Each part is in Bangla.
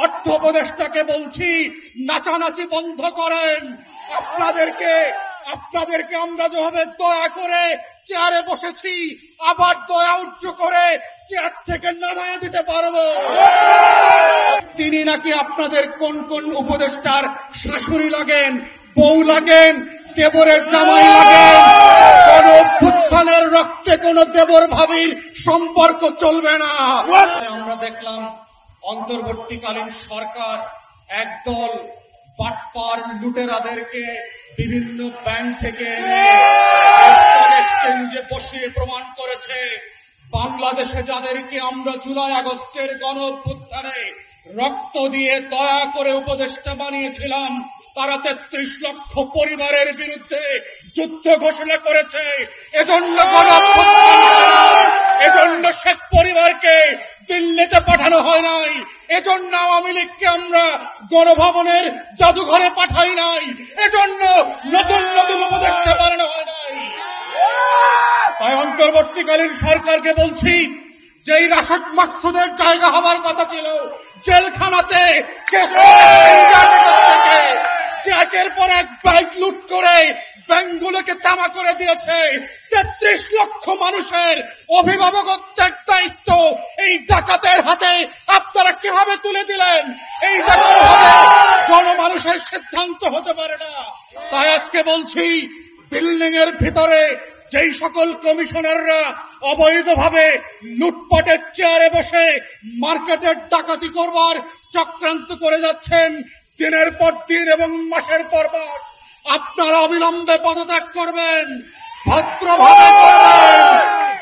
অর্থ উপদেষ্টাকে বলছি, নাচানাচি বন্ধ করেন। আপনাদেরকে আমরা যেভাবে দয়া করে চেয়ারে বসেছি, আবার দয়া উচ্চ করে চেয়ার থেকে নামায় দিতে পারবো। তিনি নাকি আপনাদের কোন কোন উপদেষ্টার শাশুড়ি লাগেন, বউ লাগেন, দেবরের জামাই লাগেন। কোন অভ্যুত্থানের রক্তে কোন দেবর ভাবির সম্পর্ক চলবে না। আমরা দেখলাম অন্তর্বর্তীকালীন সরকার একদল বাটপার লুটেরাদেরকে বিভিন্ন ব্যাংক থেকে এনে স্টক এক্সচেঞ্জে বসিয়ে প্রমাণ করেছে বাংলাদেশে যাদেরকে আমরা জুলাই আগস্টের গণ অভ্যুত্থানে রক্ত দিয়ে দয়া করে উপদেষ্টা বানিয়েছিলাম, তারা 33 লক্ষ পরিবারের বিরুদ্ধে যুদ্ধ ঘোষণা করেছে। এজন্য গণ অভ্যুত্থান, এজন্য শেখ পরিবারকে দিল্লিতে পাঠানো হয় নাই, এজন্য আওয়ামী লীগকে আমরা গণভবনের জাদুঘরে পাঠাই নাই, এজন্য নতুন নতুন উপদেষ্টা বানানো হয় নাই। তাই অন্তর্বর্তীকালীন সরকারকে বলছি, যেই রাশেদ মাকসুদের জায়গা হবার কথা ছিল জেলখানাতে, যে একের পর এক ব্যাংক লুট করে ব্যাংকগুলোকে তামা করে দিয়েছে, 33 লক্ষ মানুষের অভিভাবকত্বের দায়িত্ব এই ডাকাতের হাতে আপনারা কিভাবে তুলে দিলেন? এই ডাকাত গণমানুষের সিদ্ধান্ত হতে পারে না। তাই আজকে বলছি, বিল্ডিং এর ভিতরে যেই সকল কমিশনাররা অবৈধভাবে লুটপাটের চেয়ারে বসে মার্কেটের ডাকাতি করবার চক্রান্ত করে যাচ্ছেন দিনের পর দিন এবং মাসের পর মাস, আপনারা অবিলম্বে পদত্যাগ করবেন,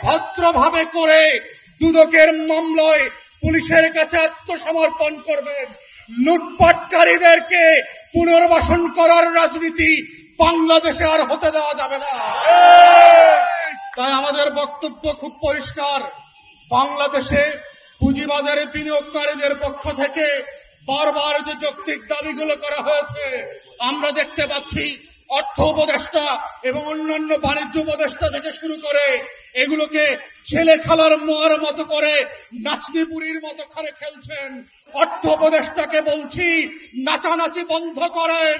ভদ্রভাবে করে দুদকের মামলায় পুলিশের কাছে আত্মসমর্পণ করবেন। লুটপাটকারীদেরকে পুনর্বাসন করার রাজনীতি বাংলাদেশে আর হতে দেওয়া যাবে না। তাই আমাদের বক্তব্য খুব পরিষ্কার, বাংলাদেশে পুঁজিবাজারে বিনিয়োগকারীদের পক্ষ থেকে বারবার যে যৌক্তিক দাবিগুলো করা হয়েছে, আমরা দেখতে পাচ্ছি অর্থ উপদেষ্টা এবং অন্যান্য বাণিজ্য উপদেষ্টা থেকে শুরু করে এগুলোকে ছেলে খেলার মোয়ার মতো করে নাচনিপুরির মতো করে খেলছেন। অর্থ উপদেষ্টাকে বলছি, নাচানাচি বন্ধ করেন।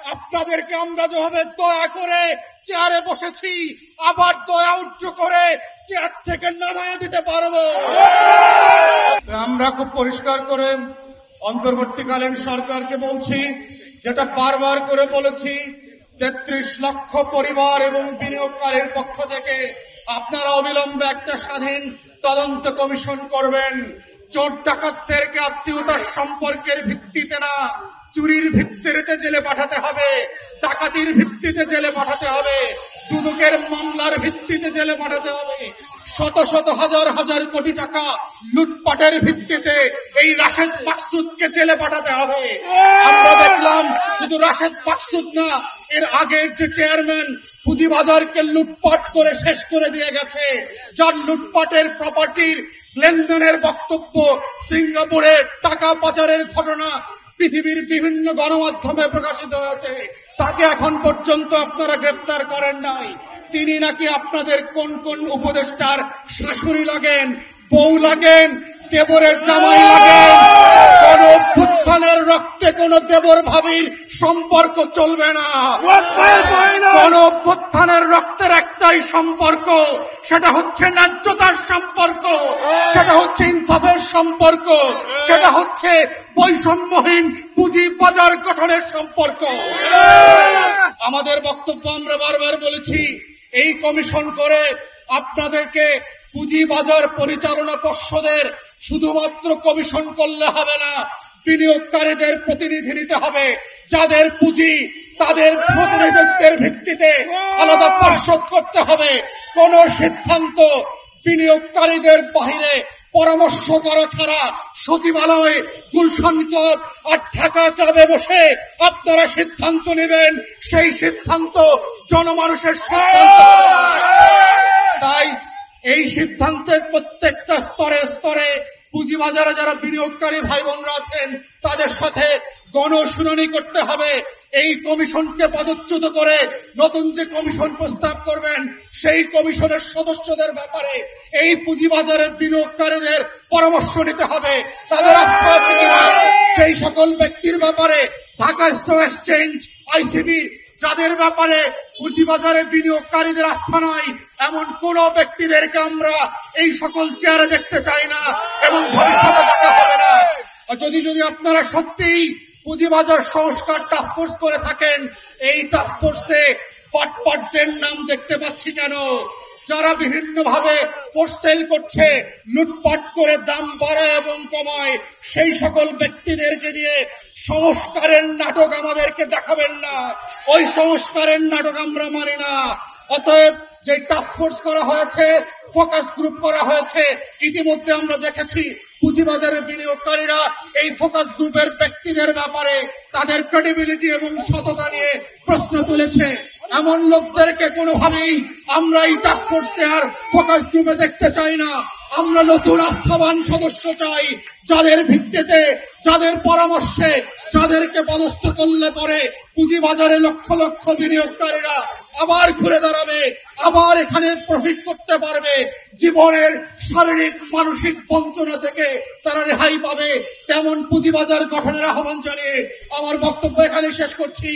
আপনাদেরকে আমরা যেভাবে দয়া করে চেয়ারে বসেছি, আবার দয়া উচ্চ করে চেয়ার থেকে নামায় দিতে পারবো। আমরা খুব পরিষ্কার করে অন্তর্বর্তীকালীন সরকারকে বলছি, যেটা বারবার করে বলেছি, 33 লক্ষ পরিবার এবং বিনিয়োগকারীর পক্ষ থেকে আপনারা অবিলম্বে একটা স্বাধীন তদন্ত কমিশন করবেন। চোর ডাকাতদেরকে আত্মীয়তার সম্পর্কের ভিত্তিতে না, চুরির ভিত্তিতে জেলে পাঠাতে হবে, ডাকাতির ভিত্তিতে জেলে পাঠাতে হবে, দুদকের মামলার ভিত্তিতে জেলে পাঠাতে হবে, শত শত হাজার হাজার কোটি টাকা লুটপাটের ভিত্তিতে এই রাশেদ মাকসুদকে জেলে পাঠাতে হবে। আমরা দেখলাম শুধু রাশেদ মাকসুদ না, এর আগের যে চেয়ারম্যান পুঁজিবাজারকে লুটপাট করে শেষ করে দিয়ে গেছে, যার লুটপাটের প্রপার্টির লেনদেনের বক্তব্য, সিঙ্গাপুরে টাকা পাচারের ঘটনা পৃথিবীর বিভিন্ন গণমাধ্যমে প্রকাশিত হয়েছে, তাকে এখন পর্যন্ত আপনারা গ্রেফতার করেন নাই। তিনি নাকি আপনাদের কোন কোন উপদেষ্টার শাশুড়ি লাগেন, বউ লাগেন, দেবরের জামাই লাগেন। কোন অভ্যুত্থানের রক্তে কোন দেবর ভাবির সম্পর্ক চলবে না। কোন অভ্যুত্থানের রক্তের একটাই সম্পর্ক, সেটা হচ্ছে ন্যায্যতার সম্পর্ক, সেটা হচ্ছে ইনসাফের সম্পর্ক, সেটা হচ্ছে বৈষম্যহীন পুঁজি বাজার গঠনের সম্পর্ক। আমাদের বক্তব্য আমরা বারবার বলেছি, এই কমিশন করে আপনাদেরকে পুঁজিবাজার পরিচালনা পর্ষদের শুধুমাত্র কমিশন করলে হবে না, বিনিয়োগকারীদের প্রতিনিধি নিতে হবে, যাদের পুঁজি তাদের প্রতিনিধিত্বের ভিত্তিতে আলাদা পর্ষদ করতে হবে। কোন সিদ্ধান্ত বিনিয়োগকারীদের বাহিরে পরামর্শ করা ছাড়া সচিবালয়, গুলশান ক্লাব আর ঢাকা ক্লাবে বসে আপনারা সিদ্ধান্ত নেবেন, সেই সিদ্ধান্ত জনমানুষের সিদ্ধান্ত। তাই এই সিদ্ধান্তের প্রত্যেকটা স্তরে স্তরে পুঁজিবাজারে যারা বিনিয়োগকারী ভাই বোনরা আছেন তাদের সাথে গণশুনানি করতে হবে। এই কমিশনকে পদচ্যুত করে নতুন যে কমিশন প্রস্তাব করবেন সেই কমিশনের সদস্যদের ব্যাপারে এই পুঁজিবাজারের বিনিয়োগকারীদের পরামর্শ নিতে হবে, তাদের আস্থা আছে কিনা সেই সকল ব্যক্তির ব্যাপারে। ঢাকা স্টক এক্সচেঞ্জ, আইসিবি যাদের ব্যাপারে পুঁজিবাজারে বিনিয়োগকারীদের আস্থা নাই এমন কোন ব্যক্তিদেরকে আমরা এই সকল চেয়ারে দেখতে চাই না এবং ভবিষ্যতে দেখা হবে না। যদি আপনারা সত্যিই পুঁজিবাজার সংস্কার টাস্কফোর্স করে থাকেন, এই টাস্কফোর্সে পটপটদের নাম দেখতে পাচ্ছি কেন? যারা বিভিন্ন ভাবে ফোর্স সেল করছে, লুটপাট করে দাম বাড়ায় এবং কমায়, সেই সকল ব্যক্তিদেরকে দিয়ে সংস্কারের নাটক আমাদেরকে দেখাবেন না। ওই সংস্কারের নাটক আমরা মানি না। অতএব যে টাস্কফোর্স করা হয়েছে, ফোকাস গ্রুপ করা হয়েছে, ইতিমধ্যে আমরা দেখেছি পুঁজিবাজারের বিনিয়োগকারীরা এই ফোকাস গ্রুপের ব্যক্তিদের ব্যাপারে তাদের ক্রেডিবিলিটি এবং সততা নিয়ে প্রশ্ন তুলেছে। এমন লোকদেরকে কোনোভাবেই আমরা এই টাস্কফোর্সে আর ফোকাস গ্রুপে দেখতে চাই না। আমরা নতুন আস্থাবান সদস্য চাই, যাদের ভিত্তিতে, যাদের পরামর্শে, যাদেরকে পদস্থ করলে পরে পুঁজিবাজারে লক্ষ লক্ষ বিনিয়োগকারীরা আবার ঘুরে দাঁড়াবে, আবার এখানে প্রফিট করতে পারবে, জীবনের শারীরিক মানসিক বঞ্চনা থেকে তারা রেহাই পাবে। তেমন পুঁজিবাজার গঠনের আহ্বান জানিয়ে আমার বক্তব্য এখানে শেষ করছি।